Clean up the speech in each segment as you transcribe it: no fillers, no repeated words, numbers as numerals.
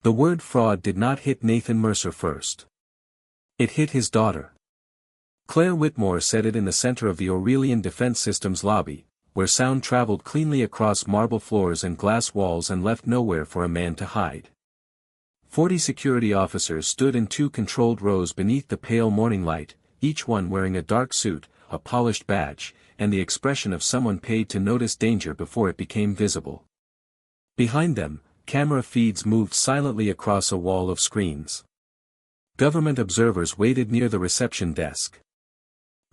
The word fraud did not hit Nathan Mercer first. It hit his daughter. Claire Whitmore said it in the center of the Aurelian Defense Systems lobby, where sound traveled cleanly across marble floors and glass walls and left nowhere for a man to hide. 40 security officers stood in 2 controlled rows beneath the pale morning light, each one wearing a dark suit, a polished badge, and the expression of someone paid to notice danger before it became visible. Behind them, camera feeds moved silently across a wall of screens. Government observers waited near the reception desk.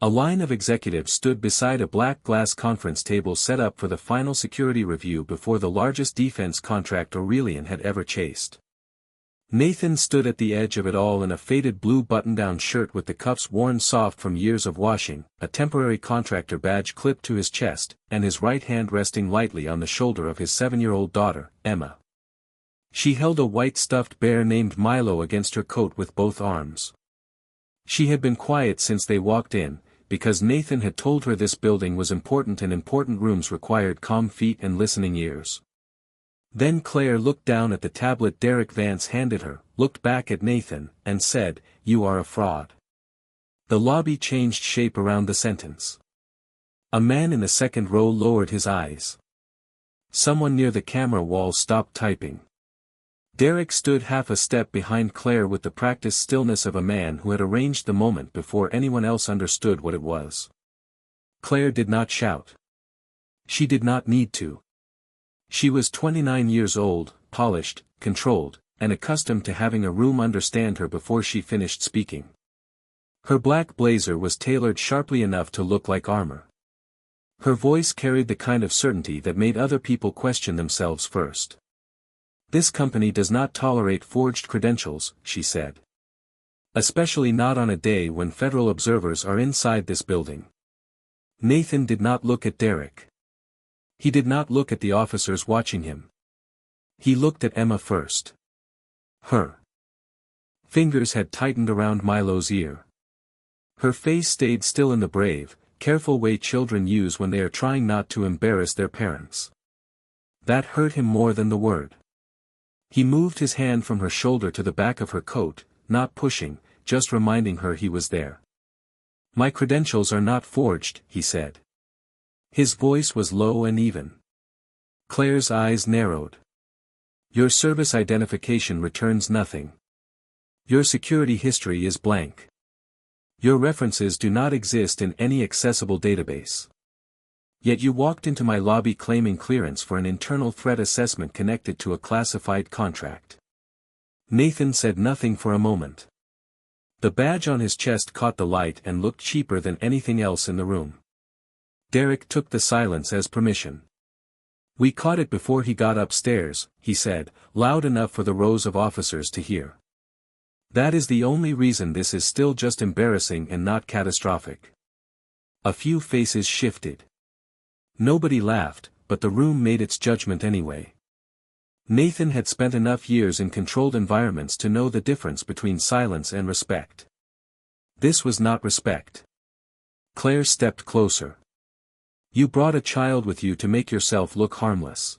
A line of executives stood beside a black glass conference table set up for the final security review before the largest defense contract Aurelian had ever chased. Nathan stood at the edge of it all in a faded blue button-down shirt with the cuffs worn soft from years of washing, a temporary contractor badge clipped to his chest, and his right hand resting lightly on the shoulder of his 7-year-old daughter, Emma. She held a white stuffed bear named Milo against her coat with both arms. She had been quiet since they walked in, because Nathan had told her this building was important and important rooms required calm feet and listening ears. Then Claire looked down at the tablet Derek Vance handed her, looked back at Nathan, and said, "You are a fraud." The lobby changed shape around the sentence. A man in the second row lowered his eyes. Someone near the camera wall stopped typing. Derek stood half a step behind Claire with the practiced stillness of a man who had arranged the moment before anyone else understood what it was. Claire did not shout. She did not need to. She was 29 years old, polished, controlled, and accustomed to having a room understand her before she finished speaking. Her black blazer was tailored sharply enough to look like armor. Her voice carried the kind of certainty that made other people question themselves first. "This company does not tolerate forged credentials," she said. "Especially not on a day when federal observers are inside this building." Nathan did not look at Derek. He did not look at the officers watching him. He looked at Emma first. Her fingers had tightened around Milo's ear. Her face stayed still in the brave, careful way children use when they are trying not to embarrass their parents. That hurt him more than the word. He moved his hand from her shoulder to the back of her coat, not pushing, just reminding her he was there. "My credentials are not forged," he said. His voice was low and even. Claire's eyes narrowed. "Your service identification returns nothing. Your security history is blank. Your references do not exist in any accessible database. Yet you walked into my lobby claiming clearance for an internal threat assessment connected to a classified contract." Nathan said nothing for a moment. The badge on his chest caught the light and looked cheaper than anything else in the room. Derek took the silence as permission. "We caught it before he got upstairs," he said, loud enough for the rows of officers to hear. "That is the only reason this is still just embarrassing and not catastrophic." A few faces shifted. Nobody laughed, but the room made its judgment anyway. Nathan had spent enough years in controlled environments to know the difference between silence and respect. This was not respect. Claire stepped closer. "You brought a child with you to make yourself look harmless."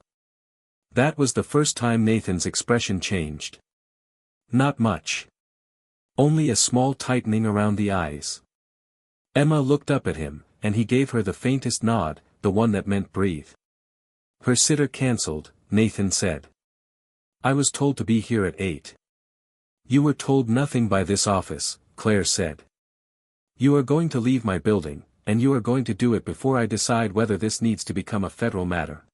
That was the first time Nathan's expression changed. Not much. Only a small tightening around the eyes. Emma looked up at him, and he gave her the faintest nod, the one that meant breathe. Her sitter cancelled, Nathan said. "I was told to be here at 8. "You were told nothing by this office," Claire said. "You are going to leave my building, and you are going to do it before I decide whether this needs to become a federal matter."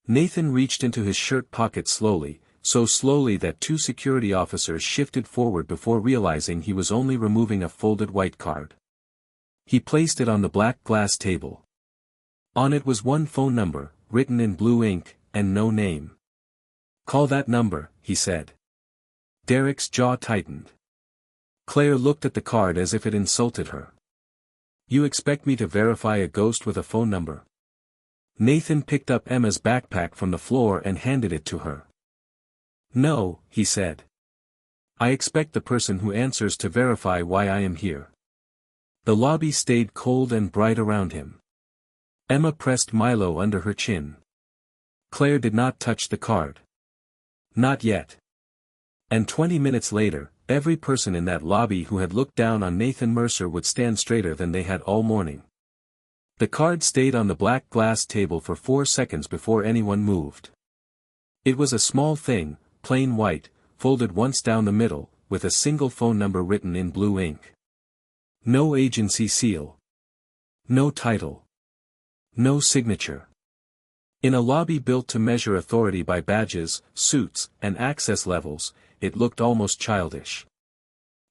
Nathan reached into his shirt pocket slowly, so slowly that 2 security officers shifted forward before realizing he was only removing a folded white card. He placed it on the black glass table. On it was one phone number, written in blue ink, and no name. "Call that number," he said. Derek's jaw tightened. Claire looked at the card as if it insulted her. "You expect me to verify a ghost with a phone number?" Nathan picked up Emma's backpack from the floor and handed it to her. "No," he said. "I expect the person who answers to verify why I am here." The lobby stayed cold and bright around him. Emma pressed Milo under her chin. Claire did not touch the card. "Not yet." And 20 minutes later, every person in that lobby who had looked down on Nathan Mercer would stand straighter than they had all morning. The card stayed on the black glass table for 4 seconds before anyone moved. It was a small thing, plain white, folded once down the middle, with a single phone number written in blue ink. No agency seal. No title. No signature. In a lobby built to measure authority by badges, suits, and access levels, it looked almost childish.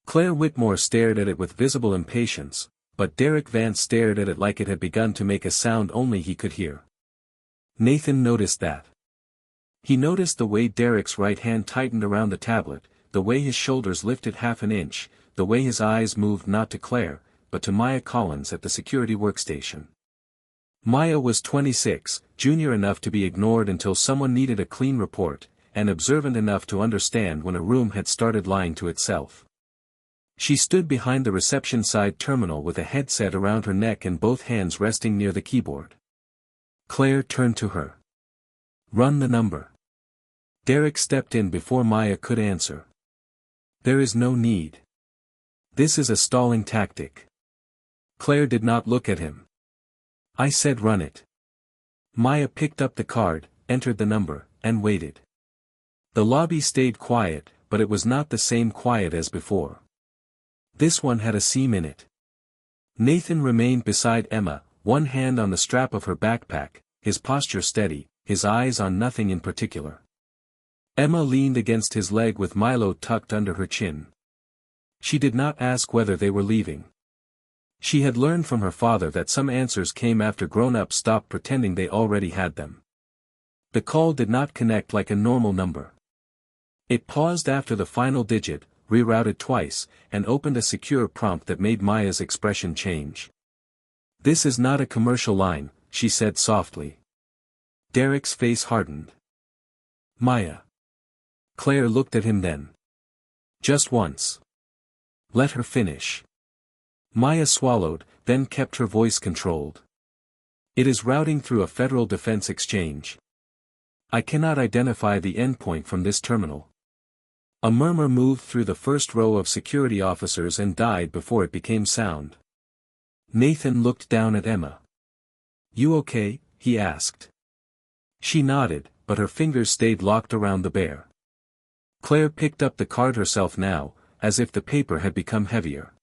Claire Whitmore stared at it with visible impatience, but Derek Vance stared at it like it had begun to make a sound only he could hear. Nathan noticed that. He noticed the way Derek's right hand tightened around the tablet, the way his shoulders lifted half an inch, the way his eyes moved not to Claire, but to Maya Collins at the security workstation. Maya was 26, junior enough to be ignored until someone needed a clean report, and observant enough to understand when a room had started lying to itself. She stood behind the reception side terminal with a headset around her neck and both hands resting near the keyboard. Claire turned to her. "Run the number." Derek stepped in before Maya could answer. "There is no need. This is a stalling tactic." Claire did not look at him. "I said run it." Maya picked up the card, entered the number, and waited. The lobby stayed quiet, but it was not the same quiet as before. This one had a seam in it. Nathan remained beside Emma, one hand on the strap of her backpack, his posture steady, his eyes on nothing in particular. Emma leaned against his leg with Milo tucked under her chin. She did not ask whether they were leaving. She had learned from her father that some answers came after grown-ups stopped pretending they already had them. The call did not connect like a normal number. It paused after the final digit, rerouted twice, and opened a secure prompt that made Maya's expression change. "This is not a commercial line," she said softly. Derek's face hardened. "Maya." Claire looked at him then. "Just once. Let her finish." Maya swallowed, then kept her voice controlled. "It is routing through a Federal Defense Exchange. I cannot identify the endpoint from this terminal." A murmur moved through the first row of security officers and died before it became sound. Nathan looked down at Emma. "You okay?" he asked. She nodded, but her fingers stayed locked around the bear. Claire picked up the card herself now, as if the paper had become heavier.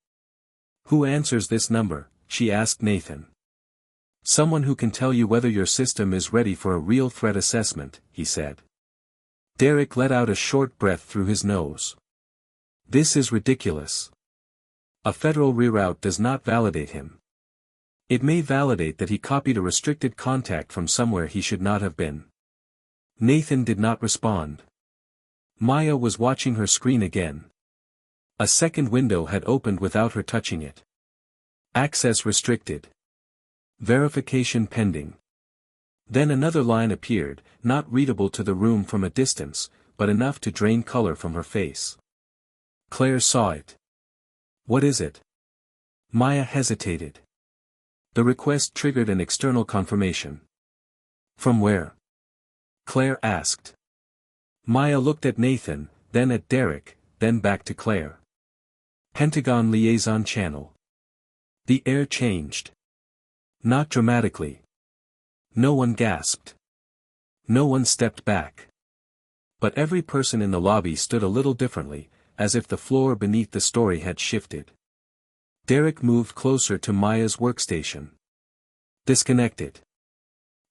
"Who answers this number?" she asked Nathan. "Someone who can tell you whether your system is ready for a real threat assessment," he said. Derek let out a short breath through his nose. "This is ridiculous. A federal reroute does not validate him. It may validate that he copied a restricted contact from somewhere he should not have been." Nathan did not respond. Maya was watching her screen again. A second window had opened without her touching it. "Access restricted. Verification pending." Then another line appeared, not readable to the room from a distance, but enough to drain color from her face. Claire saw it. "What is it?" Maya hesitated. The request triggered an external confirmation. "From where?" Claire asked. Maya looked at Nathan, then at Derek, then back to Claire. "Pentagon Liaison Channel." The air changed. Not dramatically. No one gasped. No one stepped back. But every person in the lobby stood a little differently, as if the floor beneath the story had shifted. Derek moved closer to Maya's workstation. "Disconnected."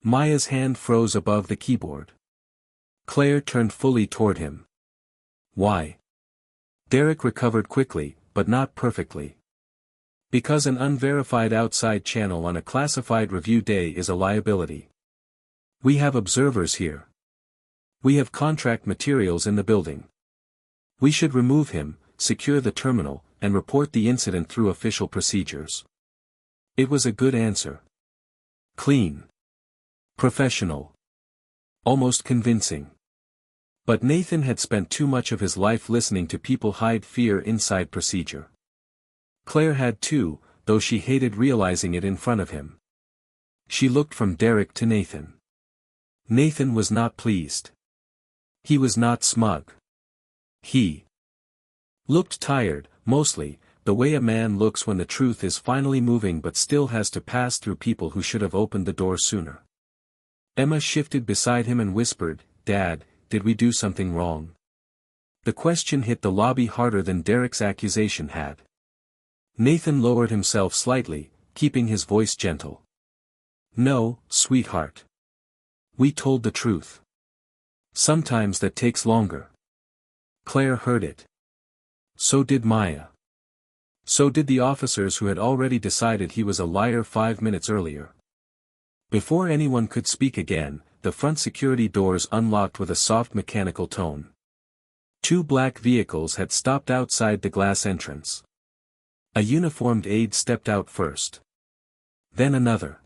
Maya's hand froze above the keyboard. Claire turned fully toward him. "Why?" Derek recovered quickly, but not perfectly. "Because an unverified outside channel on a classified review day is a liability. We have observers here. We have contract materials in the building. We should remove him, secure the terminal, and report the incident through official procedures." It was a good answer. Clean. Professional. Almost convincing. But Nathan had spent too much of his life listening to people hide fear inside procedure. Claire had too, though she hated realizing it in front of him. She looked from Derek to Nathan. Nathan was not pleased. He was not smug. He looked tired, mostly, the way a man looks when the truth is finally moving but still has to pass through people who should have opened the door sooner. Emma shifted beside him and whispered, "Dad, did we do something wrong?" The question hit the lobby harder than Derek's accusation had. Nathan lowered himself slightly, keeping his voice gentle. "No, sweetheart. We told the truth. Sometimes that takes longer." Claire heard it. So did Maya. So did the officers who had already decided he was a liar 5 minutes earlier. Before anyone could speak again, the front security doors unlocked with a soft mechanical tone. 2 black vehicles had stopped outside the glass entrance. A uniformed aide stepped out first. Then another.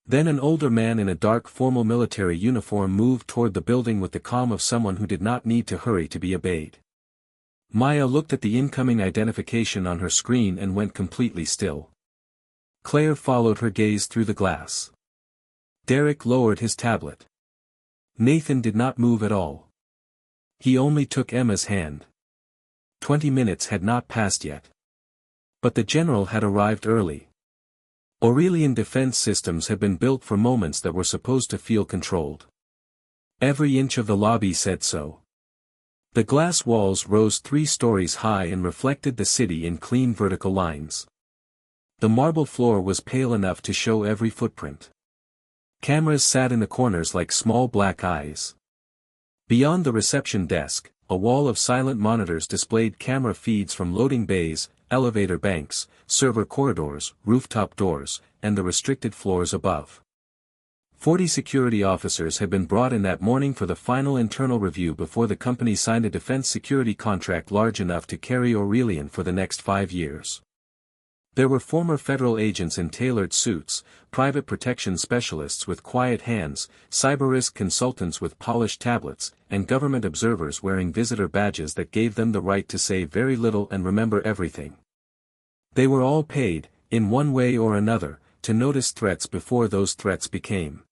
Then an older man in a dark formal military uniform moved toward the building with the calm of someone who did not need to hurry to be obeyed. Maya looked at the incoming identification on her screen and went completely still. Claire followed her gaze through the glass. Derek lowered his tablet. Nathan did not move at all. He only took Emma's hand. 20 minutes had not passed yet. But the general had arrived early. Aurelian defense systems had been built for moments that were supposed to feel controlled. Every inch of the lobby said so. The glass walls rose 3 stories high and reflected the city in clean vertical lines. The marble floor was pale enough to show every footprint. Cameras sat in the corners like small black eyes. Beyond the reception desk, a wall of silent monitors displayed camera feeds from loading bays, elevator banks, server corridors, rooftop doors, and the restricted floors above. 40 security officers had been brought in that morning for the final internal review before the company signed a defense security contract large enough to carry Aurelian for the next 5 years. There were former federal agents in tailored suits, private protection specialists with quiet hands, cyber risk consultants with polished tablets, and government observers wearing visitor badges that gave them the right to say very little and remember everything. They were all paid, in one way or another, to notice threats before those threats became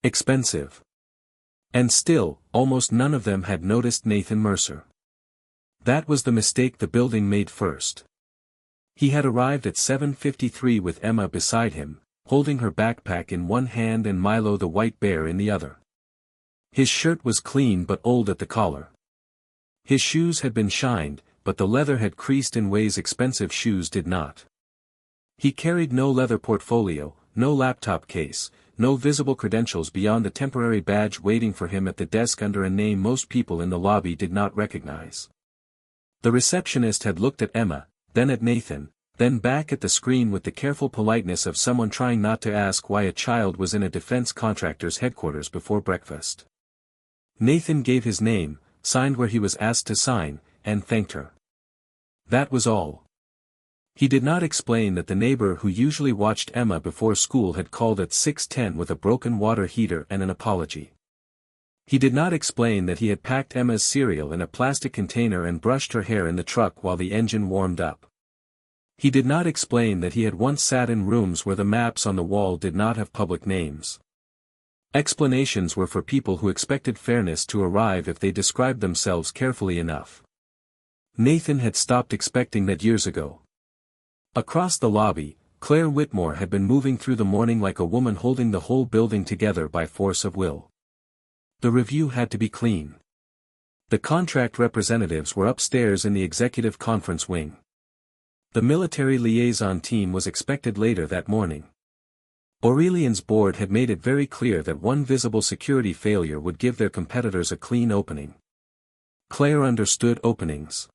expensive. And still, almost none of them had noticed Nathan Mercer. That was the mistake the building made first. He had arrived at 7:53 with Emma beside him, holding her backpack in one hand and Milo the white bear in the other. His shirt was clean but old at the collar. His shoes had been shined, but the leather had creased in ways expensive shoes did not. He carried no leather portfolio, no laptop case, no visible credentials beyond a temporary badge waiting for him at the desk under a name most people in the lobby did not recognize. The receptionist had looked at Emma, then at Nathan, then back at the screen with the careful politeness of someone trying not to ask why a child was in a defense contractor's headquarters before breakfast. Nathan gave his name, signed where he was asked to sign, and thanked her. That was all. He did not explain that the neighbor who usually watched Emma before school had called at 6:10 with a broken water heater and an apology. He did not explain that he had packed Emma's cereal in a plastic container and brushed her hair in the truck while the engine warmed up. He did not explain that he had once sat in rooms where the maps on the wall did not have public names. Explanations were for people who expected fairness to arrive if they described themselves carefully enough. Nathan had stopped expecting that years ago. Across the lobby, Claire Whitmore had been moving through the morning like a woman holding the whole building together by force of will. The review had to be clean. The contract representatives were upstairs in the executive conference wing. The military liaison team was expected later that morning. Aurelian's board had made it very clear that one visible security failure would give their competitors a clean opening. Claire understood openings.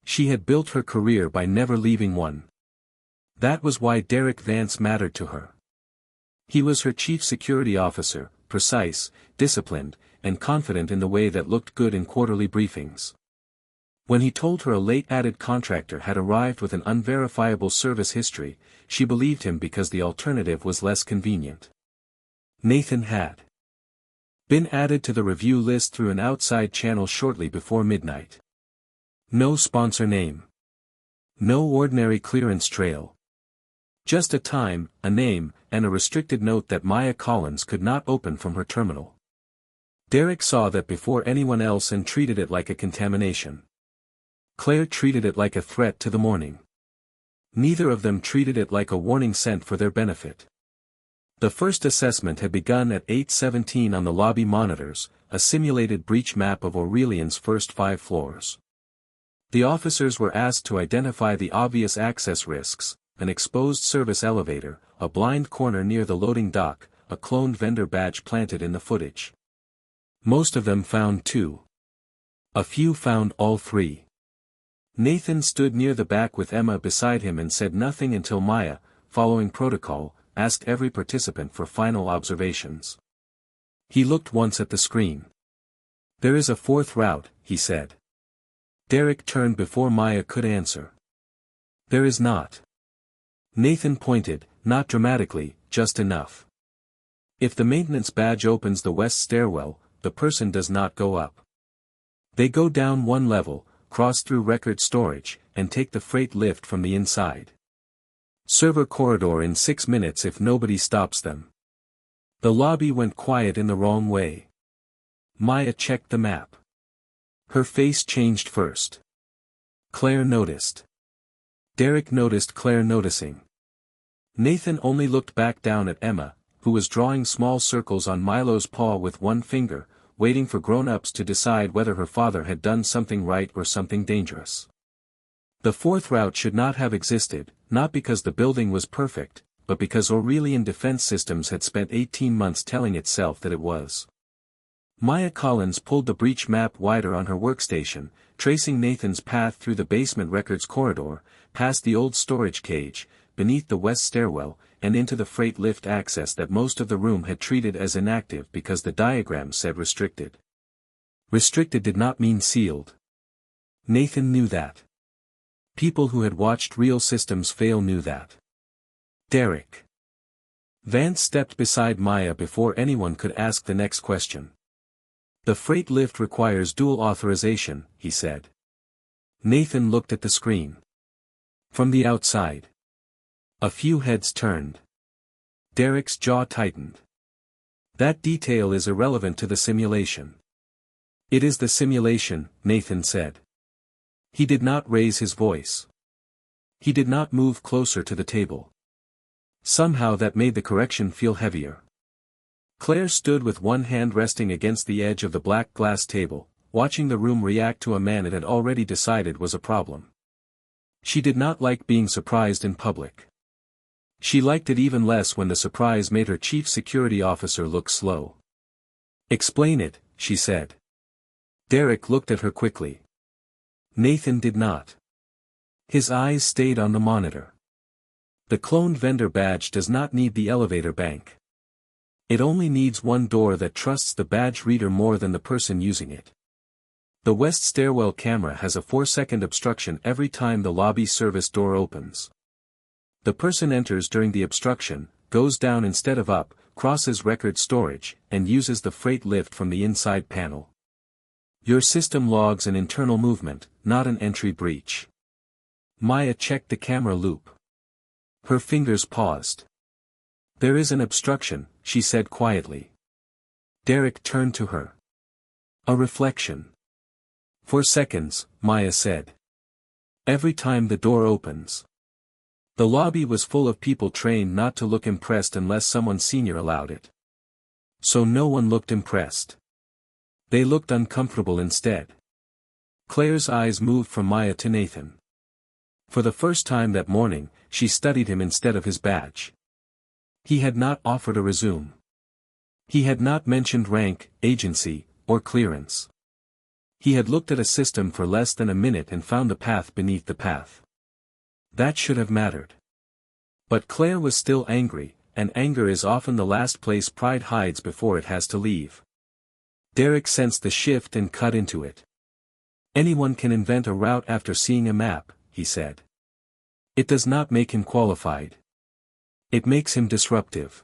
She had built her career by never leaving one. That was why Derek Vance mattered to her. He was her chief security officer, precise, disciplined, and confident in the way that looked good in quarterly briefings. When he told her a late-added contractor had arrived with an unverifiable service history, she believed him because the alternative was less convenient. Nathan had been added to the review list through an outside channel shortly before midnight. No sponsor name. No ordinary clearance trail. Just a time, a name, and a restricted note that Maya Collins could not open from her terminal. Derek saw that before anyone else and treated it like a contamination. Claire treated it like a threat to the morning. Neither of them treated it like a warning sent for their benefit. The first assessment had begun at 8:17 on the lobby monitors, a simulated breach map of Aurelian's first 5 floors. The officers were asked to identify the obvious access risks: an exposed service elevator, a blind corner near the loading dock, a cloned vendor badge planted in the footage. Most of them found 2. A few found all 3. Nathan stood near the back with Emma beside him and said nothing until Maya, following protocol, asked every participant for final observations. He looked once at the screen. "There is a 4th route," he said. Derek turned before Maya could answer. "There is not." Nathan pointed, not dramatically, just enough. "If the maintenance badge opens the west stairwell, the person does not go up. They go down 1 level, cross through record storage, and take the freight lift from the inside. Server corridor in 6 minutes if nobody stops them." The lobby went quiet in the wrong way. Maya checked the map. Her face changed first. Claire noticed. Derek noticed Claire noticing. Nathan only looked back down at Emma, who was drawing small circles on Milo's paw with one finger, waiting for grown-ups to decide whether her father had done something right or something dangerous. The 4th route should not have existed, not because the building was perfect, but because Aurelian Defense Systems had spent 18 months telling itself that it was. Maya Collins pulled the breach map wider on her workstation, tracing Nathan's path through the basement records corridor, past the old storage cage, beneath the west stairwell, and into the freight lift access that most of the room had treated as inactive because the diagram said restricted. Restricted did not mean sealed. Nathan knew that. People who had watched real systems fail knew that. Derek. Vance stepped beside Maya before anyone could ask the next question. "The freight lift requires dual authorization," he said. Nathan looked at the screen. From the outside. A few heads turned. Derek's jaw tightened. "That detail is irrelevant to the simulation." "It is the simulation," Nathan said. He did not raise his voice. He did not move closer to the table. Somehow that made the correction feel heavier. Claire stood with one hand resting against the edge of the black glass table, watching the room react to a man it had already decided was a problem. She did not like being surprised in public. She liked it even less when the surprise made her chief security officer look slow. "Explain it," she said. Derek looked at her quickly. Nathan did not. His eyes stayed on the monitor. "The cloned vendor badge does not need the elevator bank. It only needs one door that trusts the badge reader more than the person using it. The west stairwell camera has a 4-second obstruction every time the lobby service door opens. The person enters during the obstruction, goes down instead of up, crosses record storage, and uses the freight lift from the inside panel. Your system logs an internal movement, not an entry breach." Maya checked the camera loop. Her fingers paused. "There is an obstruction," she said quietly. Derek turned to her. "A reflection." "For seconds," Maya said. "Every time the door opens." The lobby was full of people trained not to look impressed unless someone senior allowed it. So no one looked impressed. They looked uncomfortable instead. Claire's eyes moved from Maya to Nathan. For the first time that morning, she studied him instead of his badge. He had not offered a resume. He had not mentioned rank, agency, or clearance. He had looked at a system for less than a minute and found the path beneath the path. That should have mattered. But Claire was still angry, and anger is often the last place pride hides before it has to leave. Derek sensed the shift and cut into it. "Anyone can invent a route after seeing a map," he said. "It does not make him qualified. It makes him disruptive."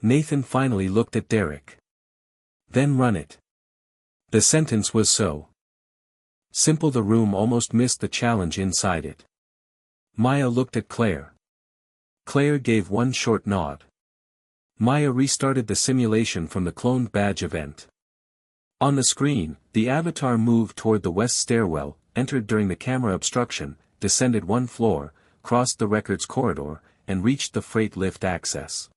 Nathan finally looked at Derek. "Then run it." The sentence was so simple the room almost missed the challenge inside it. Maya looked at Claire. Claire gave one short nod. Maya restarted the simulation from the cloned badge event. On the screen, the avatar moved toward the west stairwell, entered during the camera obstruction, descended one floor, crossed the records corridor, and reached the freight lift access.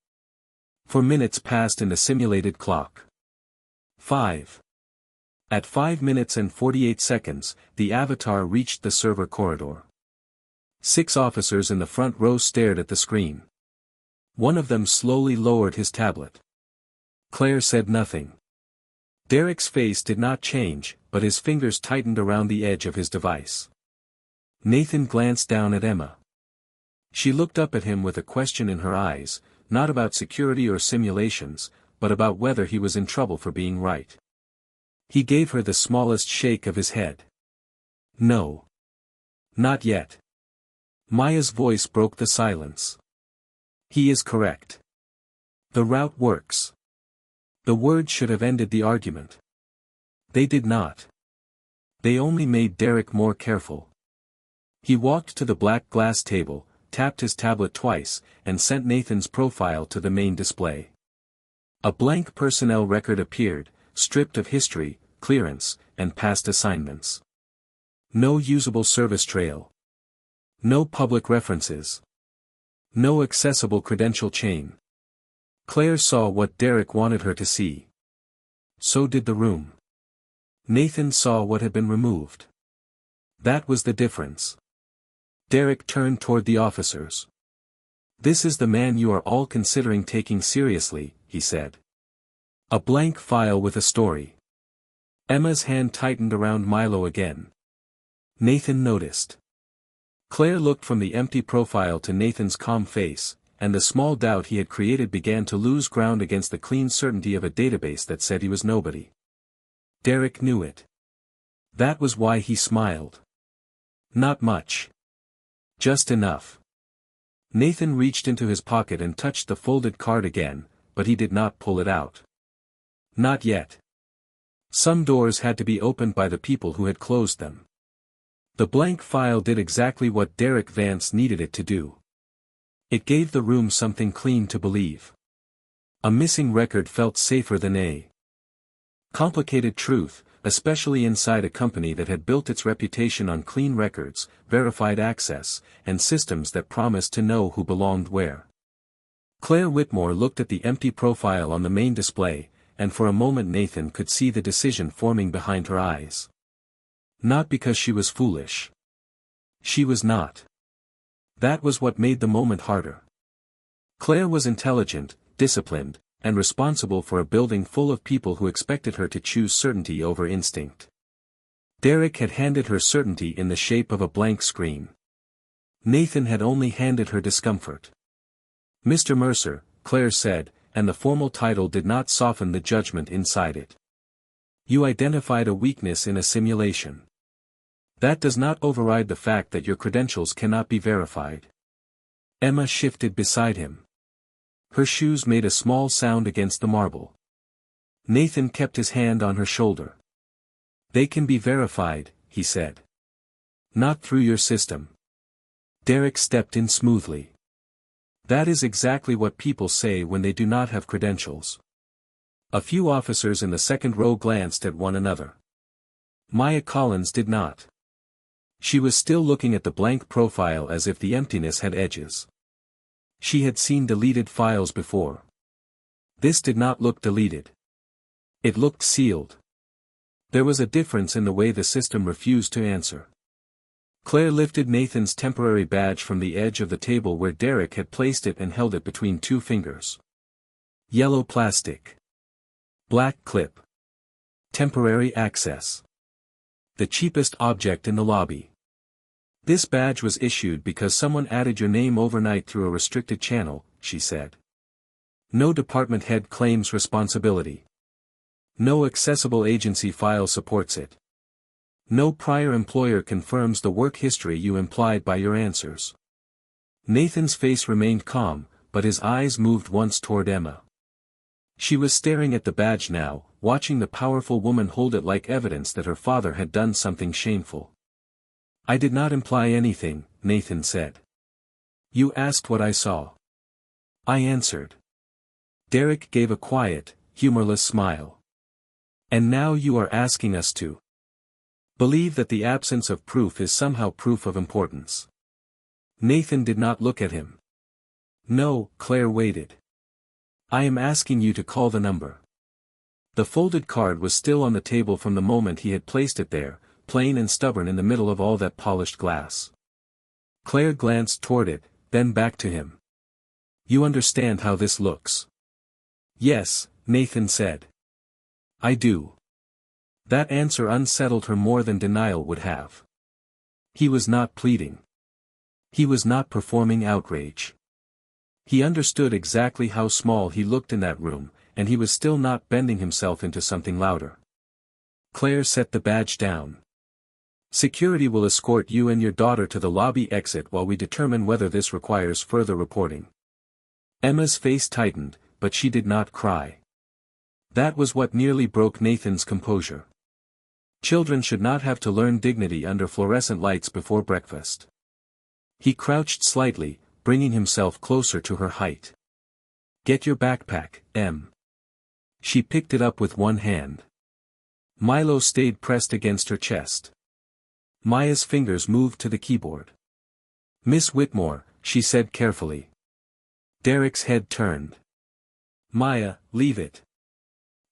4 minutes passed in the simulated clock. 5. At 5 minutes and 48 seconds, the avatar reached the server corridor. 6 officers in the front row stared at the screen. One of them slowly lowered his tablet. Claire said nothing. Derek's face did not change, but his fingers tightened around the edge of his device. Nathan glanced down at Emma. She looked up at him with a question in her eyes, not about security or simulations, but about whether he was in trouble for being right. He gave her the smallest shake of his head. No. Not yet. Maya's voice broke the silence. He is correct. The route works. The words should have ended the argument. They did not. They only made Derek more careful. He walked to the black glass table, tapped his tablet twice, and sent Nathan's profile to the main display. A blank personnel record appeared, stripped of history, clearance, and past assignments. No usable service trail. No public references. No accessible credential chain. Claire saw what Derek wanted her to see. So did the room. Nathan saw what had been removed. That was the difference. Derek turned toward the officers. This is the man you are all considering taking seriously, he said. A blank file with a story. Emma's hand tightened around Milo again. Nathan noticed. Claire looked from the empty profile to Nathan's calm face, and the small doubt he had created began to lose ground against the clean certainty of a database that said he was nobody. Derek knew it. That was why he smiled. Not much. Just enough. Nathan reached into his pocket and touched the folded card again, but he did not pull it out. Not yet. Some doors had to be opened by the people who had closed them. The blank file did exactly what Derek Vance needed it to do. It gave the room something clean to believe. A missing record felt safer than a complicated truth, especially inside a company that had built its reputation on clean records, verified access, and systems that promised to know who belonged where. Claire Whitmore looked at the empty profile on the main display, and for a moment Nathan could see the decision forming behind her eyes. Not because she was foolish. She was not. That was what made the moment harder. Claire was intelligent, disciplined, and responsible for a building full of people who expected her to choose certainty over instinct. Derek had handed her certainty in the shape of a blank screen. Nathan had only handed her discomfort. Mr. Mercer, Claire said, and the formal title did not soften the judgment inside it. You identified a weakness in a simulation. That does not override the fact that your credentials cannot be verified. Emma shifted beside him. Her shoes made a small sound against the marble. Nathan kept his hand on her shoulder. They can be verified, he said. Not through your system. Derek stepped in smoothly. That is exactly what people say when they do not have credentials. A few officers in the second row glanced at one another. Maya Collins did not. She was still looking at the blank profile as if the emptiness had edges. She had seen deleted files before. This did not look deleted. It looked sealed. There was a difference in the way the system refused to answer. Claire lifted Nathan's temporary badge from the edge of the table where Derek had placed it and held it between 2 fingers. Yellow plastic. Black clip. Temporary access. The cheapest object in the lobby. This badge was issued because someone added your name overnight through a restricted channel, she said. No department head claims responsibility. No accessible agency file supports it. No prior employer confirms the work history you implied by your answers. Nathan's face remained calm, but his eyes moved once toward Emma. She was staring at the badge now, watching the powerful woman hold it like evidence that her father had done something shameful. I did not imply anything, Nathan said. You asked what I saw. I answered. Derek gave a quiet, humorless smile. And now you are asking us to believe that the absence of proof is somehow proof of importance. Nathan did not look at him. No, Claire waited. I am asking you to call the number. The folded card was still on the table from the moment he had placed it there, plain and stubborn in the middle of all that polished glass. Claire glanced toward it, then back to him. You understand how this looks? Yes, Nathan said. I do. That answer unsettled her more than denial would have. He was not pleading. He was not performing outrage. He understood exactly how small he looked in that room, and he was still not bending himself into something louder. Claire set the badge down. Security will escort you and your daughter to the lobby exit while we determine whether this requires further reporting. Emma's face tightened, but she did not cry. That was what nearly broke Nathan's composure. Children should not have to learn dignity under fluorescent lights before breakfast. He crouched slightly, bringing himself closer to her height. Get your backpack, Em. She picked it up with one hand. Milo stayed pressed against her chest. Maya's fingers moved to the keyboard. Miss Whitmore, she said carefully. Derek's head turned. Maya, leave it.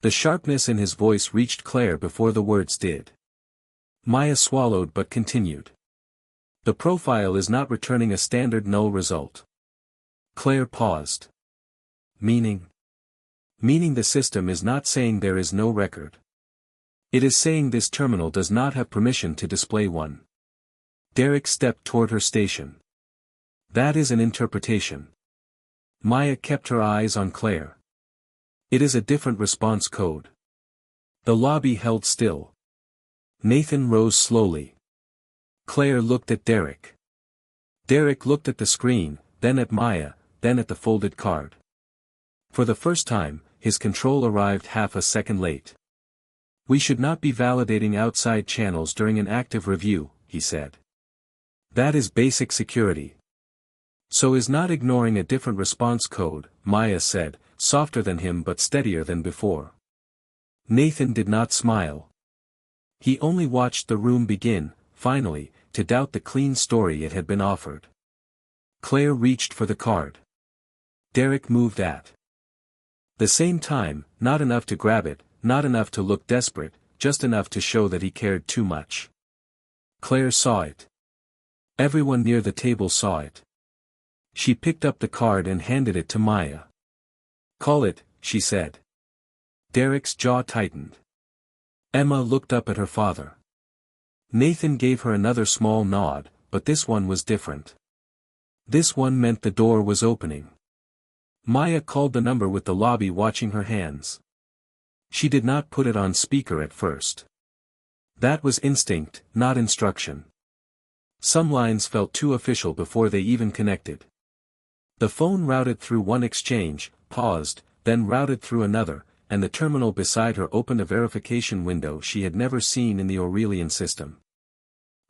The sharpness in his voice reached Claire before the words did. Maya swallowed but continued. The profile is not returning a standard null result. Claire paused. Meaning? Meaning the system is not saying there is no record. It is saying this terminal does not have permission to display one. Derek stepped toward her station. That is an interpretation. Maya kept her eyes on Claire. It is a different response code. The lobby held still. Nathan rose slowly. Claire looked at Derek. Derek looked at the screen, then at Maya, then at the folded card. For the first time, his control arrived half a second late. We should not be validating outside channels during an active review, he said. That is basic security. So is not ignoring a different response code, Maya said, softer than him but steadier than before. Nathan did not smile. He only watched the room begin, finally, to doubt the clean story it had been offered. Claire reached for the card. Derek moved at the same time, not enough to grab it, not enough to look desperate, just enough to show that he cared too much. Claire saw it. Everyone near the table saw it. She picked up the card and handed it to Maya. Call it, she said. Derek's jaw tightened. Emma looked up at her father. Nathan gave her another small nod, but this one was different. This one meant the door was opening. Maya called the number with the lobby watching her hands. She did not put it on speaker at first. That was instinct, not instruction. Some lines felt too official before they even connected. The phone routed through one exchange, paused, then routed through another, and the terminal beside her opened a verification window she had never seen in the Aurelian system.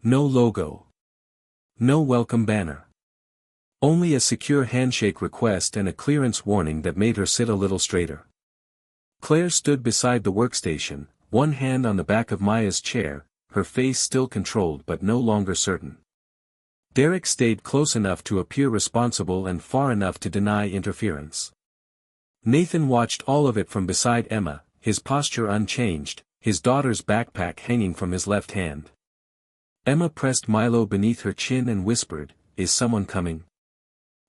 No logo. No welcome banner. Only a secure handshake request and a clearance warning that made her sit a little straighter. Claire stood beside the workstation, one hand on the back of Maya's chair, her face still controlled but no longer certain. Derek stayed close enough to appear responsible and far enough to deny interference. Nathan watched all of it from beside Emma, his posture unchanged, his daughter's backpack hanging from his left hand. Emma pressed Milo beneath her chin and whispered, "Is someone coming?"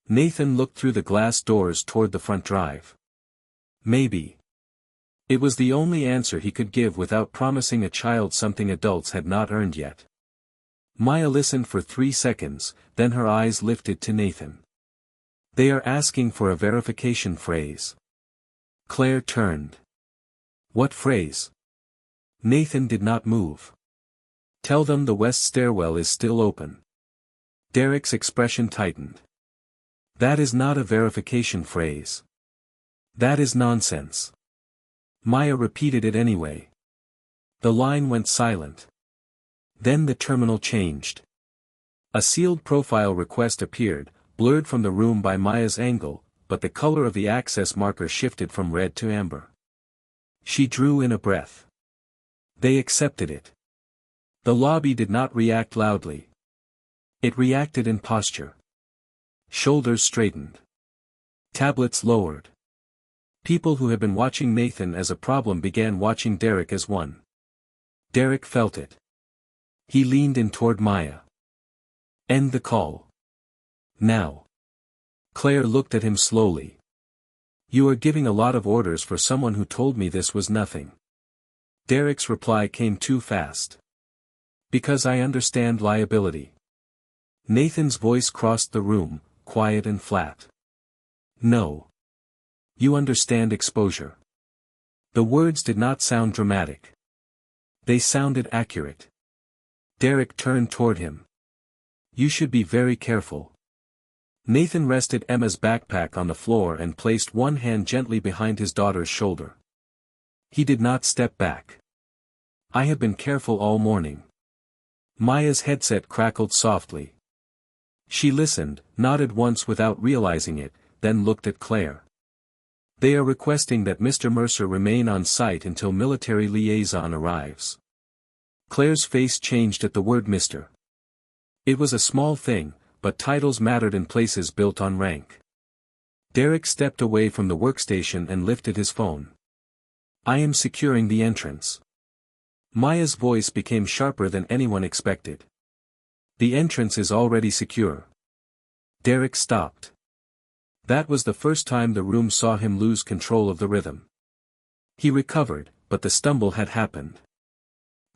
Nathan looked through the glass doors toward the front drive. Maybe. It was the only answer he could give without promising a child something adults had not earned yet. Maya listened for 3 seconds, then her eyes lifted to Nathan. They are asking for a verification phrase. Claire turned. What phrase? Nathan did not move. Tell them the west stairwell is still open. Derek's expression tightened. That is not a verification phrase. That is nonsense. Maya repeated it anyway. The line went silent. Then the terminal changed. A sealed profile request appeared, blurred from the room by Maya's angle, but the color of the access marker shifted from red to amber. She drew in a breath. They accepted it. The lobby did not react loudly. It reacted in posture. Shoulders straightened. Tablets lowered. People who had been watching Nathan as a problem began watching Derek as one. Derek felt it. He leaned in toward Maya. End the call. Now. Claire looked at him slowly. You are giving a lot of orders for someone who told me this was nothing. Derek's reply came too fast. Because I understand liability. Nathan's voice crossed the room, quiet and flat. No. You understand exposure. The words did not sound dramatic. They sounded accurate. Derek turned toward him. You should be very careful. Nathan rested Emma's backpack on the floor and placed one hand gently behind his daughter's shoulder. He did not step back. I have been careful all morning. Maya's headset crackled softly. She listened, nodded once without realizing it, then looked at Claire. They are requesting that Mr. Mercer remain on site until military liaison arrives. Claire's face changed at the word Mr. It was a small thing, but titles mattered in places built on rank. Derek stepped away from the workstation and lifted his phone. I am securing the entrance. Maya's voice became sharper than anyone expected. The entrance is already secure. Derek stopped. That was the first time the room saw him lose control of the rhythm. He recovered, but the stumble had happened.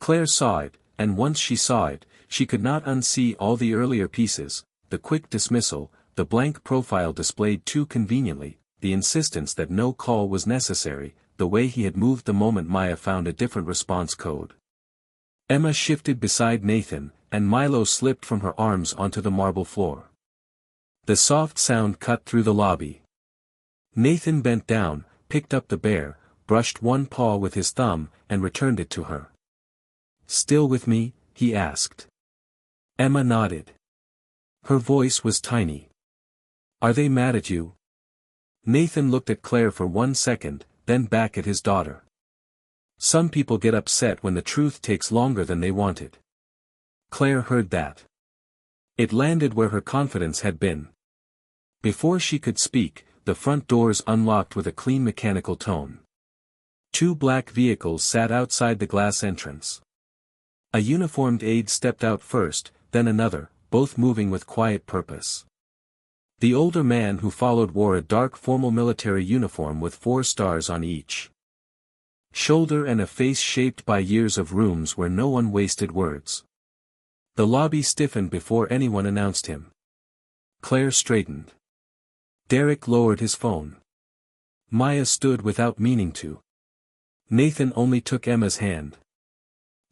Claire saw it, and once she saw it, she could not unsee all the earlier pieces, the quick dismissal, the blank profile displayed too conveniently, the insistence that no call was necessary, the way he had moved the moment Maya found a different response code. Emma shifted beside Nathan, and Milo slipped from her arms onto the marble floor. The soft sound cut through the lobby. Nathan bent down, picked up the bear, brushed one paw with his thumb, and returned it to her. Still with me? He asked. Emma nodded. Her voice was tiny. Are they mad at you? Nathan looked at Claire for 1 second, then back at his daughter. Some people get upset when the truth takes longer than they wanted. Claire heard that. It landed where her confidence had been. Before she could speak, the front doors unlocked with a clean mechanical tone. 2 black vehicles sat outside the glass entrance. A uniformed aide stepped out first, then another, both moving with quiet purpose. The older man who followed wore a dark formal military uniform with 4 stars on each shoulder and a face shaped by years of rooms where no one wasted words. The lobby stiffened before anyone announced him. Claire straightened. Derek lowered his phone. Maya stood without meaning to. Nathan only took Emma's hand.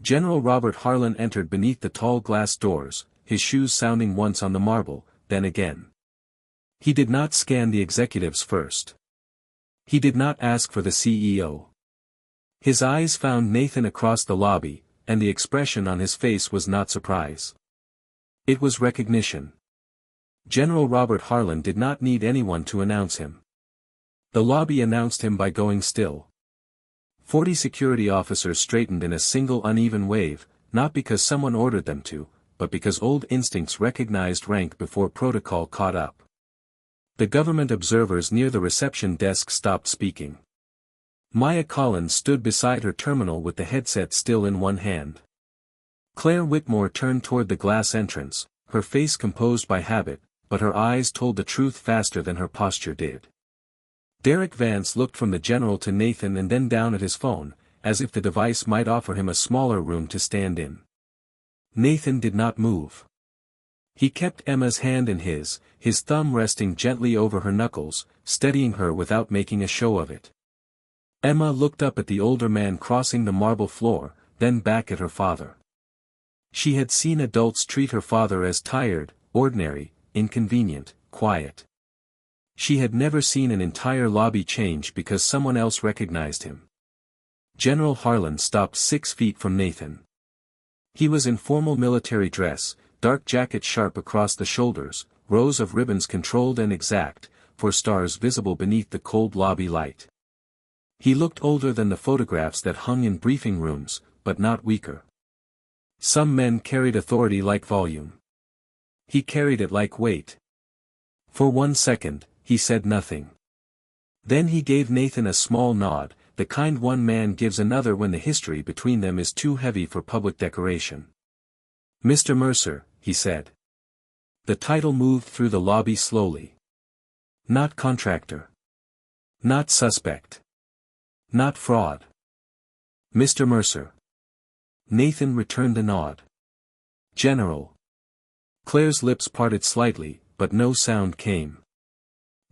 General Robert Harlan entered beneath the tall glass doors, his shoes sounding once on the marble, then again. He did not scan the executives first. He did not ask for the CEO. His eyes found Nathan across the lobby, and the expression on his face was not surprise. It was recognition. General Robert Harlan did not need anyone to announce him. The lobby announced him by going still. 40 security officers straightened in a single uneven wave, not because someone ordered them to, but because old instincts recognized rank before protocol caught up. The government observers near the reception desk stopped speaking. Maya Collins stood beside her terminal with the headset still in one hand. Claire Whitmore turned toward the glass entrance, her face composed by habit, but her eyes told the truth faster than her posture did. Derek Vance looked from the general to Nathan and then down at his phone, as if the device might offer him a smaller room to stand in. Nathan did not move. He kept Emma's hand in his thumb resting gently over her knuckles, steadying her without making a show of it. Emma looked up at the older man crossing the marble floor, then back at her father. She had seen adults treat her father as tired, ordinary, inconvenient, quiet. She had never seen an entire lobby change because someone else recognized him. General Harlan stopped 6 feet from Nathan. He was in formal military dress, dark jacket sharp across the shoulders, rows of ribbons controlled and exact, 4 stars visible beneath the cold lobby light. He looked older than the photographs that hung in briefing rooms, but not weaker. Some men carried authority like volume. He carried it like weight. For 1 second, he said nothing. Then he gave Nathan a small nod, the kind one man gives another when the history between them is too heavy for public decoration. "Mr. Mercer," he said. The title moved through the lobby slowly. Not contractor. Not suspect. Not fraud. Mr. Mercer. Nathan returned the nod. General. Claire's lips parted slightly, but no sound came.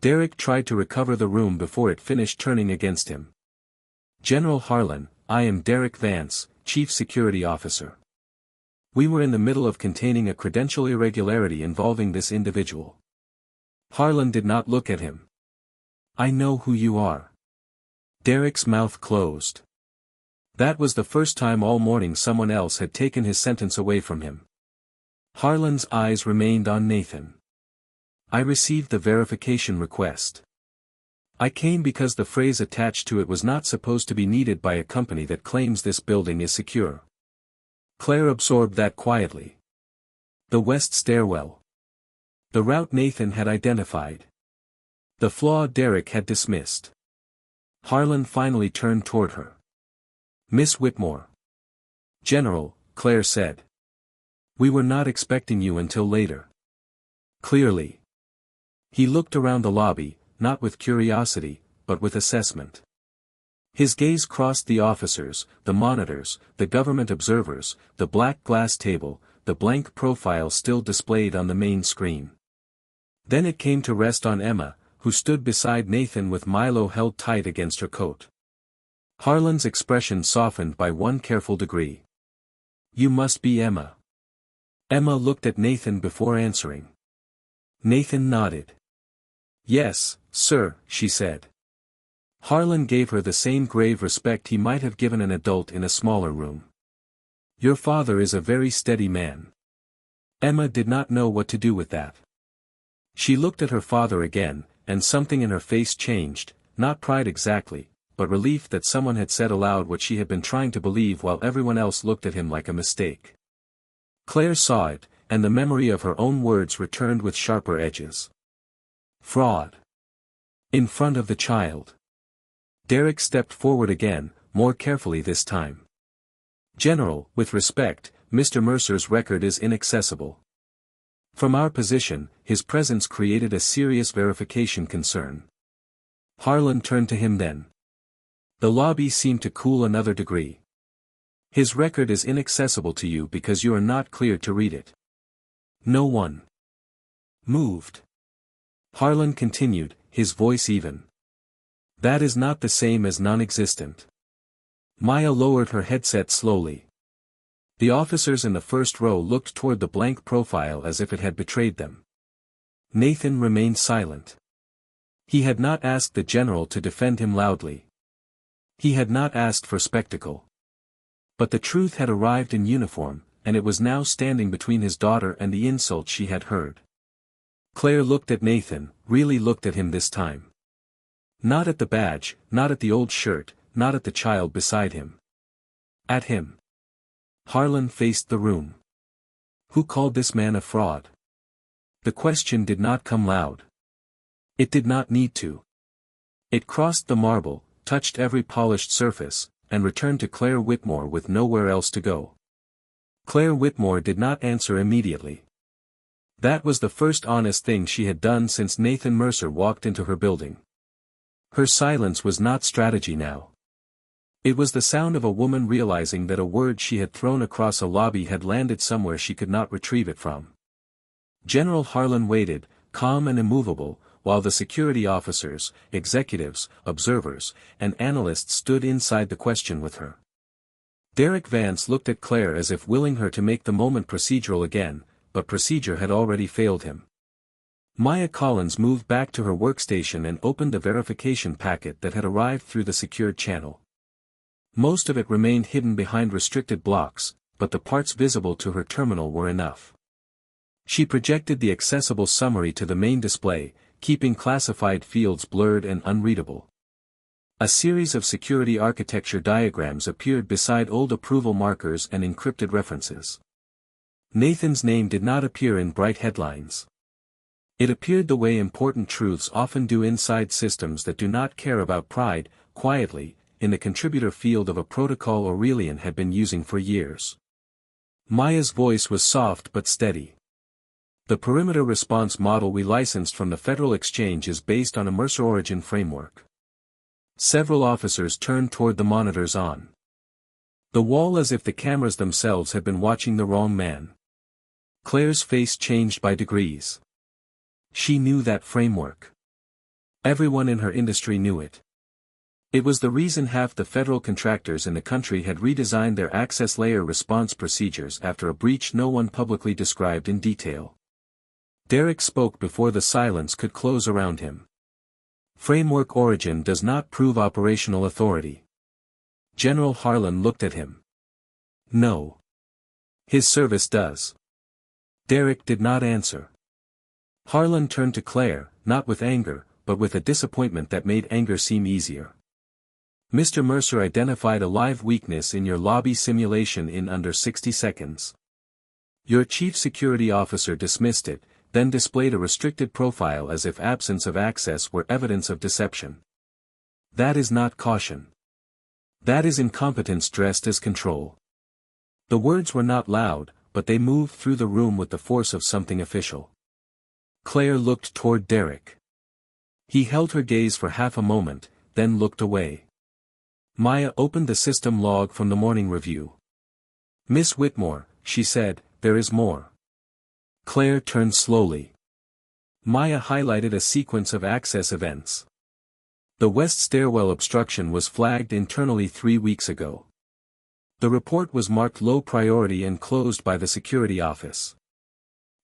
Derek tried to recover the room before it finished turning against him. "General Harlan, I am Derek Vance, Chief Security Officer. We were in the middle of containing a credential irregularity involving this individual." Harlan did not look at him. "I know who you are." Derek's mouth closed. That was the first time all morning someone else had taken his sentence away from him. Harlan's eyes remained on Nathan. "I received the verification request. I came because the phrase attached to it was not supposed to be needed by a company that claims this building is secure." Claire absorbed that quietly. The west stairwell. The route Nathan had identified. The flaw Derek had dismissed. Harlan finally turned toward her. "Miss Whitmore." "General," Claire said. "We were not expecting you until later." "Clearly." He looked around the lobby, not with curiosity, but with assessment. His gaze crossed the officers, the monitors, the government observers, the black glass table, the blank profile still displayed on the main screen. Then it came to rest on Emma, who stood beside Nathan with Milo held tight against her coat. Harlan's expression softened by one careful degree. "You must be Emma." Emma looked at Nathan before answering. Nathan nodded. "Yes, sir," she said. Harlan gave her the same grave respect he might have given an adult in a smaller room. "Your father is a very steady man." Emma did not know what to do with that. She looked at her father again, and something in her face changed, not pride exactly, but relief that someone had said aloud what she had been trying to believe while everyone else looked at him like a mistake. Claire saw it, and the memory of her own words returned with sharper edges. Fraud. In front of the child. Derek stepped forward again, more carefully this time. "General, with respect, Mr. Mercer's record is inaccessible. From our position, his presence created a serious verification concern." Harlan turned to him then. The lobby seemed to cool another degree. "His record is inaccessible to you because you are not cleared to read it." No one moved. Harlan continued, his voice even. "That is not the same as non-existent." Maya lowered her headset slowly. The officers in the first row looked toward the blank profile as if it had betrayed them. Nathan remained silent. He had not asked the general to defend him loudly. He had not asked for spectacle. But the truth had arrived in uniform, and it was now standing between his daughter and the insult she had heard. Claire looked at Nathan, really looked at him this time. Not at the badge, not at the old shirt, not at the child beside him. At him. Harlan faced the room. Who called this man a fraud? The question did not come loud. It did not need to. It crossed the marble, touched every polished surface, and returned to Claire Whitmore with nowhere else to go. Claire Whitmore did not answer immediately. That was the first honest thing she had done since Nathan Mercer walked into her building. Her silence was not strategy now. It was the sound of a woman realizing that a word she had thrown across a lobby had landed somewhere she could not retrieve it from. General Harlan waited, calm and immovable, while the security officers, executives, observers, and analysts stood inside the question with her. Derek Vance looked at Claire as if willing her to make the moment procedural again, but procedure had already failed him. Maya Collins moved back to her workstation and opened the verification packet that had arrived through the secured channel. Most of it remained hidden behind restricted blocks, but the parts visible to her terminal were enough. She projected the accessible summary to the main display, keeping classified fields blurred and unreadable. A series of security architecture diagrams appeared beside old approval markers and encrypted references. Nathan's name did not appear in bright headlines. It appeared the way important truths often do inside systems that do not care about pride, quietly, in the contributor field of a protocol Aurelian had been using for years. Maya's voice was soft but steady. The perimeter response model we licensed from the Federal Exchange is based on a Mercer origin framework. Several officers turned toward the monitors on the wall as if the cameras themselves had been watching the wrong man. Claire's face changed by degrees. She knew that framework. Everyone in her industry knew it. It was the reason half the federal contractors in the country had redesigned their access layer response procedures after a breach no one publicly described in detail. Derek spoke before the silence could close around him. Framework origin does not prove operational authority. General Harlan looked at him. No. His service does. Derek did not answer. Harlan turned to Claire, not with anger, but with a disappointment that made anger seem easier. Mr. Mercer identified a live weakness in your lobby simulation in under 60 seconds. Your chief security officer dismissed it, then displayed a restricted profile as if absence of access were evidence of deception. That is not caution. That is incompetence dressed as control. The words were not loud, but they moved through the room with the force of something official. Claire looked toward Derek. He held her gaze for half a moment, then looked away. Maya opened the system log from the morning review. Miss Whitmore, she said, there is more. Claire turned slowly. Maya highlighted a sequence of access events. The west stairwell obstruction was flagged internally 3 weeks ago. The report was marked low priority and closed by the security office.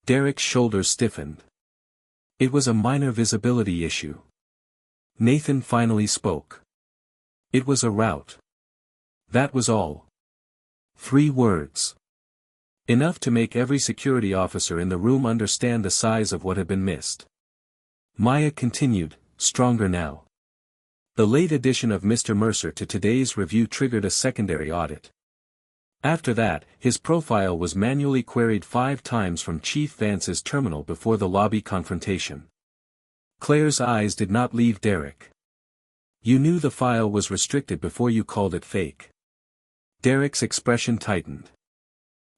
Derek's shoulders stiffened. It was a minor visibility issue. Nathan finally spoke. It was a route. That was all. 3 words. Enough to make every security officer in the room understand the size of what had been missed. Maya continued, stronger now. The late addition of Mr. Mercer to today's review triggered a secondary audit. After that, his profile was manually queried 5 times from Chief Vance's terminal before the lobby confrontation. Claire's eyes did not leave Derek. You knew the file was restricted before you called it fake. Derek's expression tightened.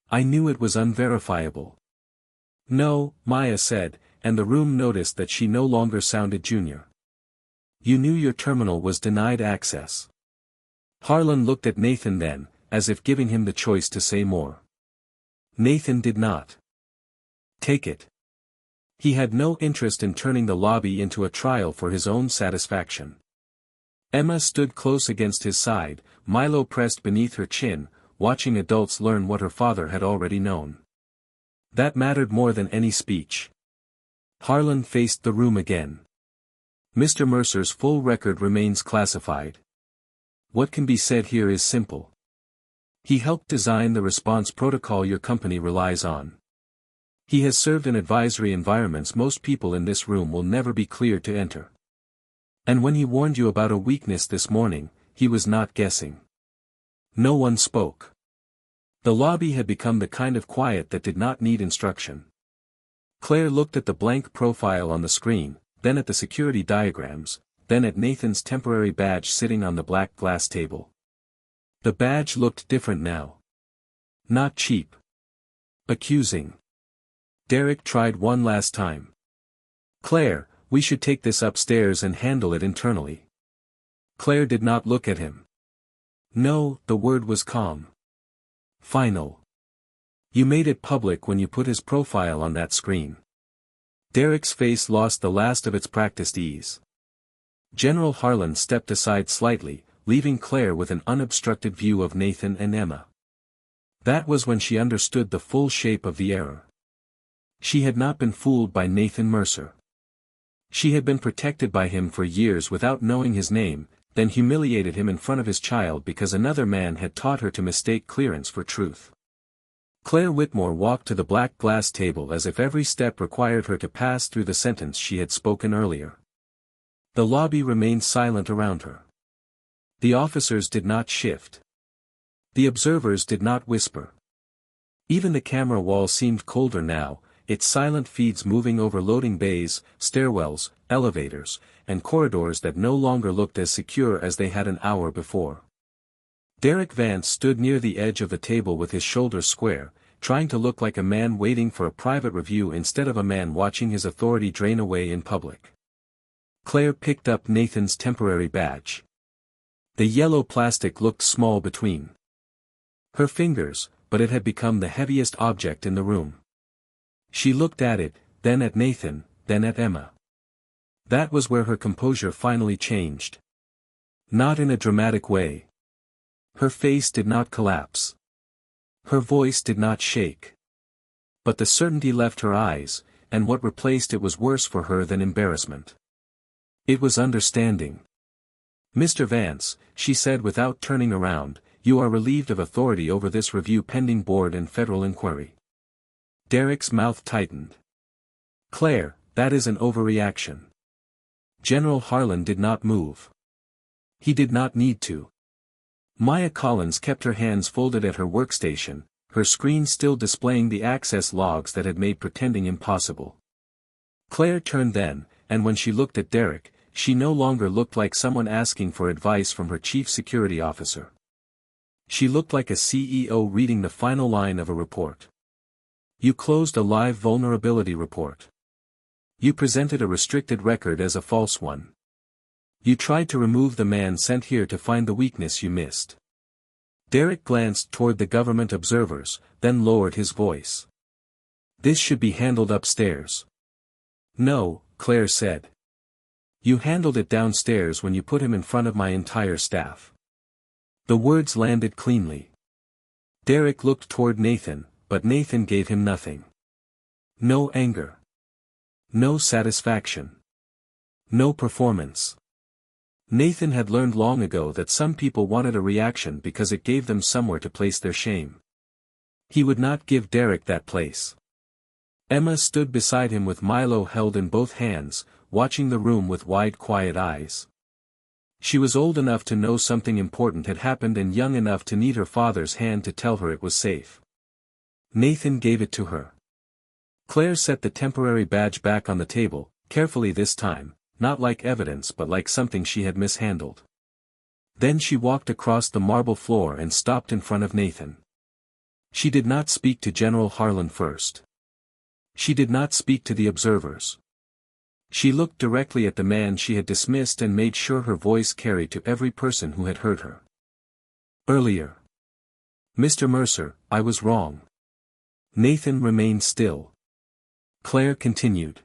I knew it was unverifiable. No, Maya said, and the room noticed that she no longer sounded junior. You knew your terminal was denied access. Harlan looked at Nathan then, as if giving him the choice to say more. Nathan did not take it. He had no interest in turning the lobby into a trial for his own satisfaction. Emma stood close against his side, Milo pressed beneath her chin, watching adults learn what her father had already known. That mattered more than any speech. Harlan faced the room again. Mr. Mercer's full record remains classified. What can be said here is simple. He helped design the response protocol your company relies on. He has served in advisory environments most people in this room will never be cleared to enter. And when he warned you about a weakness this morning, he was not guessing. No one spoke. The lobby had become the kind of quiet that did not need instruction. Claire looked at the blank profile on the screen, then at the security diagrams, then at Nathan's temporary badge sitting on the black glass table. The badge looked different now. Not cheap. Accusing. Derek tried one last time. Claire, we should take this upstairs and handle it internally. Claire did not look at him. No, the word was calm. Final. You made it public when you put his profile on that screen. Derek's face lost the last of its practiced ease. General Harlan stepped aside slightly, leaving Claire with an unobstructed view of Nathan and Emma. That was when she understood the full shape of the error. She had not been fooled by Nathan Mercer. She had been protected by him for years without knowing his name, then humiliated him in front of his child because another man had taught her to mistake clearance for truth. Claire Whitmore walked to the black glass table as if every step required her to pass through the sentence she had spoken earlier. The lobby remained silent around her. The officers did not shift. The observers did not whisper. Even the camera wall seemed colder now, its silent feeds moving over loading bays, stairwells, elevators, and corridors that no longer looked as secure as they had an hour before. Derek Vance stood near the edge of the table with his shoulders square, trying to look like a man waiting for a private review instead of a man watching his authority drain away in public. Claire picked up Nathan's temporary badge. The yellow plastic looked small between her fingers, but it had become the heaviest object in the room. She looked at it, then at Nathan, then at Emma. That was where her composure finally changed. Not in a dramatic way. Her face did not collapse. Her voice did not shake. But the certainty left her eyes, and what replaced it was worse for her than embarrassment. It was understanding. "Mr. Vance," she said without turning around, "you are relieved of authority over this review pending board and federal inquiry." Derek's mouth tightened. "Claire, that is an overreaction." General Harlan did not move. He did not need to. Maya Collins kept her hands folded at her workstation, her screen still displaying the access logs that had made pretending impossible. Claire turned then, and when she looked at Derek, she no longer looked like someone asking for advice from her chief security officer. She looked like a CEO reading the final line of a report. "You closed a live vulnerability report. You presented a restricted record as a false one. You tried to remove the man sent here to find the weakness you missed." Derek glanced toward the government observers, then lowered his voice. "This should be handled upstairs." "No," Claire said. "You handled it downstairs when you put him in front of my entire staff." The words landed cleanly. Derek looked toward Nathan, but Nathan gave him nothing. No anger. No satisfaction. No performance. Nathan had learned long ago that some people wanted a reaction because it gave them somewhere to place their shame. He would not give Derek that place. Emma stood beside him with Milo held in both hands, watching the room with wide quiet eyes. She was old enough to know something important had happened and young enough to need her father's hand to tell her it was safe. Nathan gave it to her. Claire set the temporary badge back on the table, carefully this time, not like evidence but like something she had mishandled. Then she walked across the marble floor and stopped in front of Nathan. She did not speak to General Harlan first. She did not speak to the observers. She looked directly at the man she had dismissed and made sure her voice carried to every person who had heard her. "Earlier. Mr. Mercer, I was wrong." Nathan remained still. Claire continued.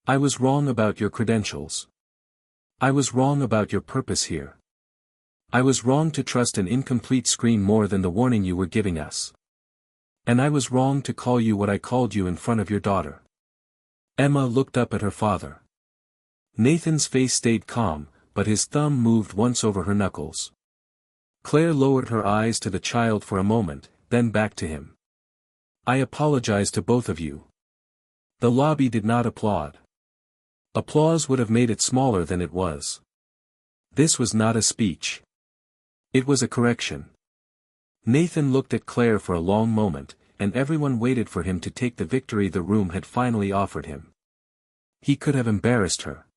"I was wrong about your credentials. I was wrong about your purpose here. I was wrong to trust an incomplete screen more than the warning you were giving us. And I was wrong to call you what I called you in front of your daughter." Emma looked up at her father. Nathan's face stayed calm, but his thumb moved once over her knuckles. Claire lowered her eyes to the child for a moment, then back to him. "I apologize to both of you." The lobby did not applaud. Applause would have made it smaller than it was. This was not a speech. It was a correction. Nathan looked at Claire for a long moment, and everyone waited for him to take the victory the room had finally offered him. He could have embarrassed her.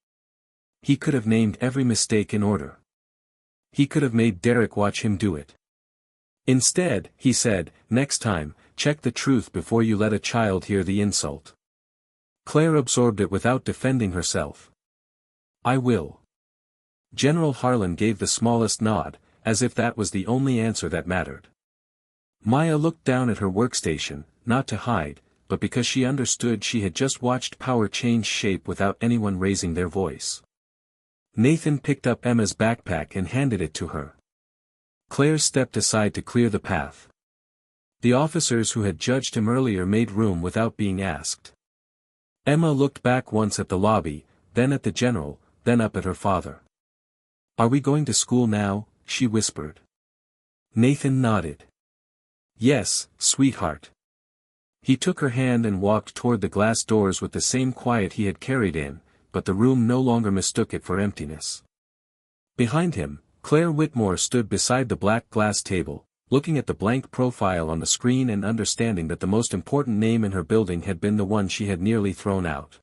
He could have named every mistake in order. He could have made Derek watch him do it. Instead, he said, "Next time, check the truth before you let a child hear the insult." Claire absorbed it without defending herself. "I will." General Harlan gave the smallest nod, as if that was the only answer that mattered. Maya looked down at her workstation, not to hide, but because she understood she had just watched power change shape without anyone raising their voice. Nathan picked up Emma's backpack and handed it to her. Claire stepped aside to clear the path. The officers who had judged him earlier made room without being asked. Emma looked back once at the lobby, then at the general, then up at her father. "Are we going to school now?" she whispered. Nathan nodded. "Yes, sweetheart." He took her hand and walked toward the glass doors with the same quiet he had carried in, but the room no longer mistook it for emptiness. Behind him, Claire Whitmore stood beside the black glass table, looking at the blank profile on the screen and understanding that the most important name in her building had been the one she had nearly thrown out.